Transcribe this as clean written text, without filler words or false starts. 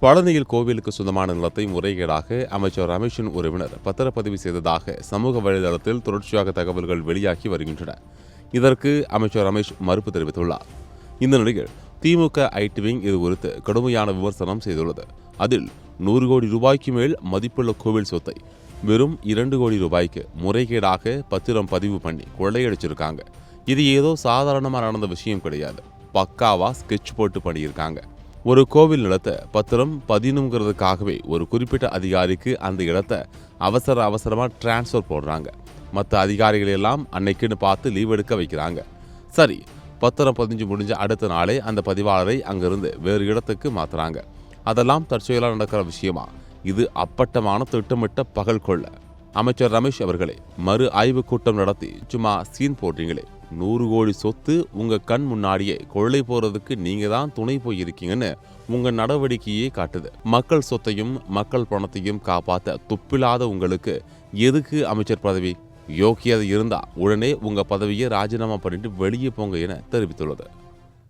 பழனியில் கோவிலுக்கு சொந்தமான நிலத்தை முறைகேடாக அமைச்சர் ரமேஷின் உறவினர் பத்திரப்பதிவு செய்ததாக சமூக வலைதளத்தில் தொடர்ச்சியாக தகவல்கள் வெளியாகி வருகின்றன. இதற்கு அமைச்சர் ரமேஷ் மறுப்பு தெரிவித்துள்ளார். இந்த நிலையில் திமுக ஐடி விங் இது குறித்து கடுமையான விமர்சனம் செய்துள்ளது. அதில் 100 கோடி ரூபாய்க்கு மேல் மதிப்புள்ள கோவில் சொத்தை வெறும் 2 கோடி ரூபாய்க்கு முறைகேடாக பத்திரம் பதிவு பண்ணி கொள்ளையடிச்சிருக்காங்க. இது ஏதோ சாதாரணமாக நடந்த விஷயம் கிடையாது. பக்காவா ஸ்கெட்ச் போட்டு பண்ணியிருக்காங்க. ஒரு கோவில் நிலத்தை பத்திரம் பதினுங்கிறதுக்காகவே ஒரு குறிப்பிட்ட அதிகாரிக்கு அந்த இடத்தை அவசரமாக டிரான்ஸ்ஃபர் போடுறாங்க. மற்ற அதிகாரிகள் எல்லாம் அன்னைக்குன்னு பார்த்து லீவ் எடுக்க வைக்கிறாங்க. சரி, பத்திரம் பதிஞ்சு முடிஞ்ச அடுத்த நாளே அந்த பதிவாளரை அங்கிருந்து வேறு இடத்துக்கு மாத்துறாங்க. அதெல்லாம் தற்செயலாக நடக்கிற விஷயமா? இது அப்பட்டமான திட்டமிட்ட பகல் கொள்ள. அமைச்சர் ரமேஷ் அவர்களே, மறு ஆய்வு கூட்டம் நடத்தி சும்மா சீன் போடுறீங்களே. 100 கோடி சொத்து உங்க கண் முன்னாடியே கொள்ளை போறதுக்கு நீங்க தான் துணை போயிருக்கீங்கன்னு உங்க நடவடிக்கையே காட்டுது. மக்கள் சொத்தையும் மக்கள் பணத்தையும் காப்பாற்ற துப்பில்லாத உங்களுக்கு எதுக்கு அமைச்சர் பதவி? யோக்கியதை இருந்தா உடனே உங்க பதவியை ராஜினாமா பண்ணிட்டு வெளியே போங்க என தெரிவித்துள்ளது.